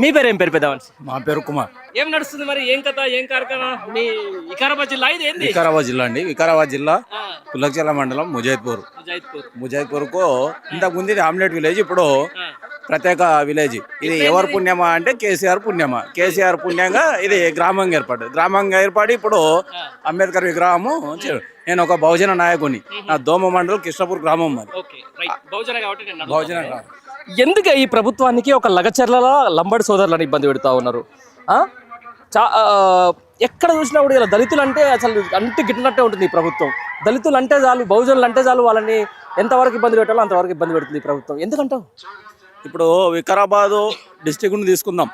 మీ పేరు ఏం పేరు పెద్దవాన్స్? మా పేరు కుమార్. ఏం నడుస్తుంది మరి? ఏం కథ, ఏం కార్ఖానా? మీ వికారాబాద్ జిల్లా ఇది ఏంది? వికారాబాద్ జిల్లా అండి. వికారాబాద్ జిల్లా ఆ, పుల్లచర్ల మండలం ముజాయిద్పూర్. జైత్పూర్. ముజాయిద్పూర్కు ఇంతకు ముందు ఇది ఆమ్లెట్ విలేజ్, ఇప్పుడు ఆ, ప్రత్యేక విలేజ్. ఇది ఎవరు పుణ్యమా అంటే కేసీఆర్ పుణ్యమా. కేసీఆర్ పుణ్యంగా ఇది గ్రామంగా ఏర్పడి ఇప్పుడు అంబేద్కర్ విగ్రహము. నేను ఒక బహుజన నాయకుని. నా దోమ మండలం కృష్ణపూర్ గ్రామం. మరి ఓకే రైట్. బహుజన కాబట్టి నేను బహుజన అడుగుతున్నా. గ్రామం. ఎందుకు ఈ ప్రభుత్వానికి ఒక లగచర్ల లంబడి సోదరులను ఇబ్బంది పెడతా ఉన్నారు? ఆ? ఎక్కడ చూసినా కూడా ఇలా దళితులు అంటే అసలు అంటి గిట్టినట్టే ఉంటుంది ఈ ప్రభుత్వం. దళితులు అంటే చాలు, బహుజనులు అంటే చాలు, వాళ్ళని ఎంతవరకు ఇబ్బంది పెట్టాలో అంతవరకు ఇబ్బంది పెడుతుంది ఈ ప్రభుత్వం. ఎందుకంటావు? ఇప్పుడు వికారాబాదు డిస్టిక్ను తీసుకుందాం.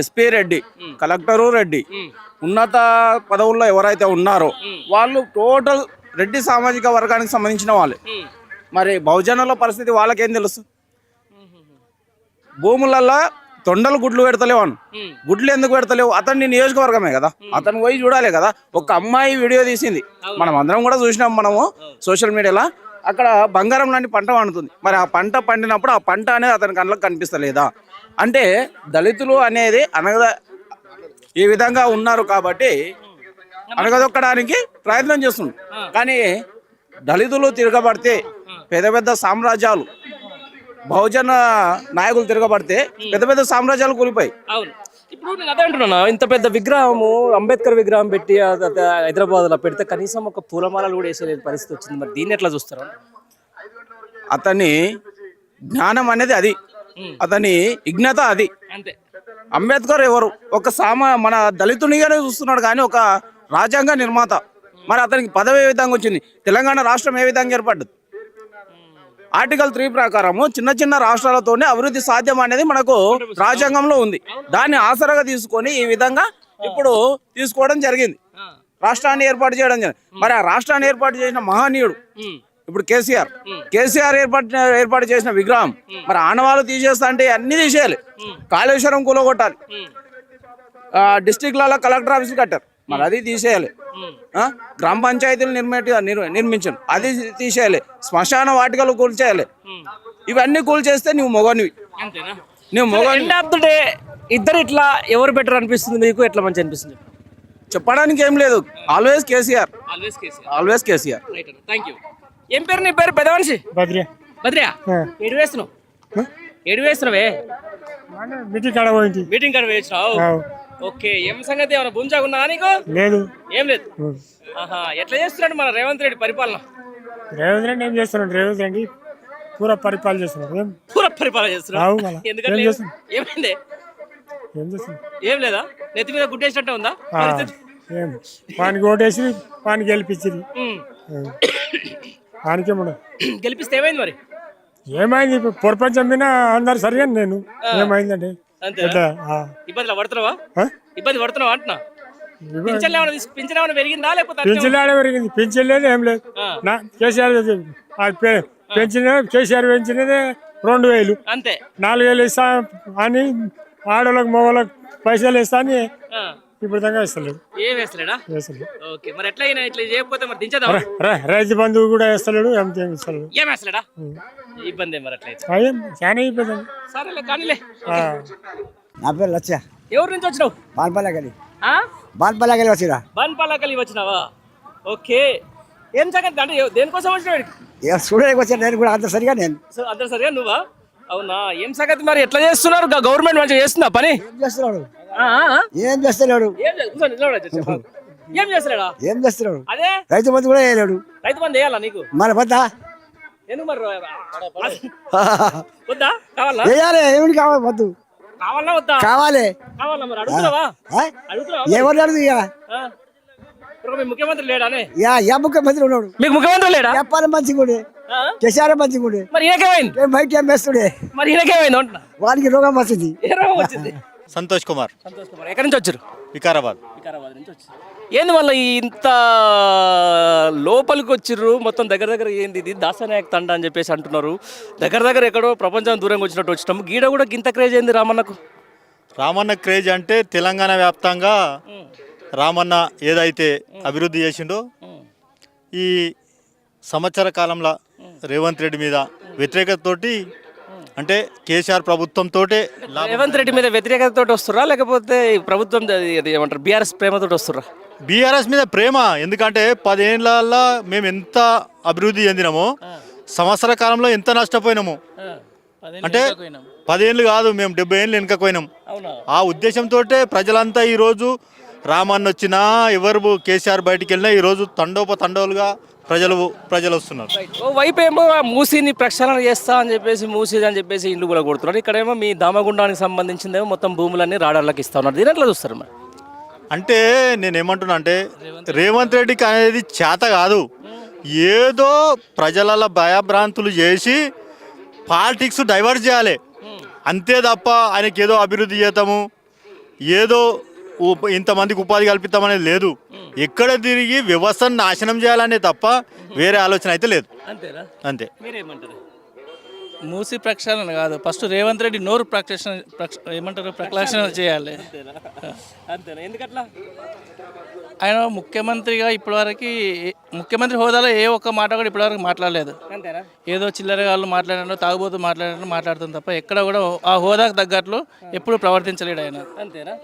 ఎస్పీ రెడ్డి, కలెక్టరు రెడ్డి, ఉన్నత పదవుల్లో ఎవరైతే ఉన్నారో వాళ్ళు టోటల్ రెడ్డి సామాజిక వర్గానికి సంబంధించిన వాళ్ళే. మరి బహుజనుల పరిస్థితి వాళ్ళకేం తెలుసు? భూములల్లో తొండలు గుడ్లు పెడతలేవు అను. గుడ్లు ఎందుకు పెడతలేవు? అతన్ని నియోజకవర్గమే కదా, అతను పోయి చూడాలి కదా. ఒక అమ్మాయి వీడియో తీసింది, మనం అందరం కూడా చూసినాం. మనము సోషల్ మీడియాలో అక్కడ బంగారం లాంటి పంట పండుతుంది. మరి ఆ పంట పండినప్పుడు ఆ పంట అనేది అతని కళ్ళకి కనిపిస్తలేదా? అంటే దళితులు అనేది ఈ విధంగా ఉన్నారు కాబట్టి అనగదొక్కడానికి ప్రయత్నం చేస్తుంది. కానీ దళితులు తిరగబడితే పెద్ద పెద్ద సామ్రాజ్యాలు, బహుజన నాయకులు తిరగబడితే పెద్ద పెద్ద సామ్రాజ్యాలు కూలిపోయి. అవును. ఇప్పుడు నేను అదే అంటున్నాను, ఇంత పెద్ద విగ్రహము, అంబేద్కర్ విగ్రహం పెట్టి హైదరాబాద్లో పెడితే కనీసం ఒక పూలమాలలు కూడా వేసే పరిస్థితి వచ్చింది. మరి దీన్ని ఎట్లా చూస్తారు? అతని జ్ఞానం అనేది అది, అతని విజ్ఞత అది. అంతే. అంబేద్కర్ ఎవరు? ఒక మన దళితునిగానే చూస్తున్నాడు కానీ ఒక రాజ్యాంగ నిర్మాత. మరి అతనికి పదవి ఏ విధంగా వచ్చింది? తెలంగాణ రాష్ట్రం ఏ విధంగా ఏర్పడ్డది? ఆర్టికల్ 3 ప్రకారము చిన్న చిన్న రాష్ట్రాలతోనే అభివృద్ధి సాధ్యం అనేది మనకు రాజ్యాంగంలో ఉంది. దాన్ని ఆసరాగా తీసుకొని ఈ విధంగా ఇప్పుడు తీసుకోవడం జరిగింది, రాష్ట్రాన్ని ఏర్పాటు చేయడం జరిగింది. మరి ఆ రాష్ట్రాన్ని ఏర్పాటు చేసిన మహనీయుడు ఇప్పుడు కేసీఆర్ ఏర్పాటు చేసిన విగ్రహం. మరి ఆనవాళ్ళు తీసేస్తా అంటే అన్ని తీసేయాలి. కాళేశ్వరం కూలగొట్టాలి, డిస్టిక్లలో కలెక్టర్ ఆఫీసులు కట్టారు, మరి అది తీసేయాలి. గ్రామ పంచాయతీలు నిర్మించను, అది తీసేయాలి. శ్మశాన వాటికలు కూల్చేయాలి. ఇవన్నీ కూల్చేస్తే నువ్వు మొగనివి. నువ్వు మొగని. ఎండ్ ఆఫ్ ద డే ఇద్దరు ఇట్లా ఎవరు బెటర్ అనిపిస్తుంది మీకు? ఎట్లా మంచి అనిపిస్తుంది? చెప్పడానికి ఏం లేదు. Always KCR. Always KCR. Thank you. ఏం పేరు నీ పేరు? పెద్ద మనిషి. బద్రియా. ఏడు వేస్తున్నావే? మీటింగ్ కాడ వేసినావు. ఓకే. ఏం సంగతి? ఏమైనా భూమిచాగున్నా నీకు? లేదు. ఏం లేదు. ఎట్లా చేస్తున్నాడు మన రేవంత్ రెడ్డి పరిపాలన? రేవంత్ రెడ్డి ఏం చేస్తున్నాడు? రేవంత్ రెడ్డి పూర పరిపాలన చేస్తున్నాడు. ఎందుకంటే ఏమైంది? ఏం లేదా? నెత్తి మీద గుడ్డేసినట్టే ఉందా? వానికి ఓటేసి వానికి గెలిపించింది. వానికేమన్నా గెలిపిస్తే ఏమైంది మరి? ఏమైంది? ప్రపంచం మీద అందరు సరిగా నేను ఏమైందంటే ఇబ్బంది పడుతున్నావా అంటున్నా. పింఛన్ పెరిగిందా లేకపోతే? పింఛన్ పెరిగింది. పింఛన్ లేదు, ఏం లేదు. కేసీఆర్ కేసీఆర్ పెంచినదే 2000. అంతే. 4000 ఇస్తా అని ఆడవాళ్ళకి మగవాళ్ళకి పైసలు ఇస్తా అని ఇప్పుడు దాకా ఇస్తలేడు. ఏం వేస్తలేడా? ఓకే. మరి ఎట్లా ఇట్లా చేయకపోతే మరి దించదా? రైతు బంధువు కూడా వేస్తలేడు, ఏం ఇస్తలేడు. ఏం వేస్తలేడా? ఇబ్బంది. మరి అట్లయితే చాలా ఇబ్బంది. సరేలే కానీలే. నా పేరు లచ్చ. ఎవరి నుంచి వచ్చినావు? బాన్పల్లె వచ్చినా. బాన్పల్లె వచ్చినావా? ఓకే. ఏం సంగతి అంటే దేనికోసం వచ్చినావు? చూడడానికి వచ్చాను నేను కూడా. అందరు సరిగా నువ్వా? అవునా? ఏం సంగతి మరి? ఎట్లా చేస్తున్నారు? గవర్నమెంట్ మంచిగా చేస్తుందా పని? ఏం చేస్తున్నాడు? అదే రైతు బంధు కూడా వేయలేడు. రైతు బంధు వేయాలా నీకు? మన వద్దా? వద్దా? కావాలా? వేయాలి. ఏమిటి కావాలి? వద్దు. కావాలా వద్దా? కావాలి. మరి అడుగుతున్నావా? ఎవరు అడుగు? ముఖ్యమంత్రి లేడానే? ముఖ్యమంత్రి ఉన్నాడు. మీకు ముఖ్యమంత్రి లేడా? చెప్పాలి మంచిగుండే, కేసీఆర్ మంచిగుండే. మరి ఈయనకేమైంది? బయట ఏం వేస్తుండే. మరి ఈయనకేమైంది అంటున్నా? వానికి రోగం వచ్చింది. ఏ రోగం వచ్చింది? సంతోష్ కుమార్. ఎక్కడి నుంచి వచ్చారు? వికారాబాద్ నుంచి వచ్చారు. ఏంది మళ్ళీ ఇంత లోపలికి వచ్చిర్రు? మొత్తం దగ్గర ఏంది ఇది? దాసనాయక్ తండ అని చెప్పేసి అంటున్నారు. దగ్గర ఎక్కడో ప్రపంచం దూరంగా వచ్చినట్టు వచ్చినాము. గీడ కూడా ఇంత క్రేజ్ ఏంది రామన్నకు? రామన్న క్రేజ్ అంటే తెలంగాణ వ్యాప్తంగా రామన్న ఏదైతే అభివృద్ధి చేసిండో ఈ సంవత్సర కాలంలో రేవంత్ రెడ్డి మీద వ్యతిరేకతతోటి అంటే కేసీఆర్ ప్రభుత్వంతో రేవంత్ రెడ్డి మీద వ్యతిరేకతతో వస్తురా లేకపోతే ఈ ప్రభుత్వం అది ఏమంటారు బీఆర్ఎస్ ప్రేమతో వస్తురా? బీఆర్ఎస్ మీద ప్రేమ. ఎందుకంటే 10 ఏళ్ళల్లో మేము ఎంత అభివృద్ధి చెందినామో సంవత్సర కాలంలో ఎంత నష్టపోయినాము. అంటే 10 ఏళ్ళు కాదు, మేము 70 ఏళ్ళు వెనుకపోయినాం. ఆ ఉద్దేశంతో ప్రజలంతా ఈరోజు రామన్న వచ్చినా ఎవరు కేసీఆర్ బయటికి వెళ్ళినా ఈరోజు తండోపతండోలుగా ప్రజలు వస్తున్నారు. ఓ వైపు ఏమో మూసీని ప్రక్షాళన చేస్తా అని చెప్పేసి మూసీ అని చెప్పేసి ఇల్లు కూడా కొడుతున్నారు. ఇక్కడేమో మీ దామగుండానికి సంబంధించిందేమో మొత్తం భూములన్నీ రాడార్లకు ఇస్తా ఉన్నారు. దీని ఎట్లా చూస్తారు మరి? అంటే నేనేమంటున్నా అంటే రేవంత్ రెడ్డికి అనేది చేత కాదు, ఏదో ప్రజల భయభ్రాంతులు చేసి పాలిటిక్స్ డైవర్ట్ చేయాలి అంతే తప్ప ఆయనకి ఏదో అభివృద్ధి చేద్దాము, ఏదో ఇంతమందికి ఉపాధి కల్పిస్తామనేది లేదు. ఎక్కడ తిరిగి వ్యవస్థను నాశనం చేయాలనే తప్ప వేరే ఆలోచన అయితే లేదు. అంతేనా? అంతే. మీరేమంటారు? మూసి ప్రక్షాళన కాదు, ఫస్ట్ రేవంత్ రెడ్డి నోరు ప్రక్షాళన చేయాలి. అంతేనా? ఎందుకట్లా? ఆయన ముఖ్యమంత్రిగా ఇప్పటివరకు ముఖ్యమంత్రి హోదాలో ఏ ఒక్క మాట కూడా ఇప్పటివరకు మాట్లాడలేదు. అంతేనా? ఏదో చిల్లరగాళ్ళు మాట్లాడారు, తాగుబోతు మాట్లాడారు మాట్లాడుతుంది తప్ప ఎక్కడ కూడా ఆ హోదాకు తగ్గట్లు ఎప్పుడు ప్రవర్తించలేడు ఆయన. అంతేనా?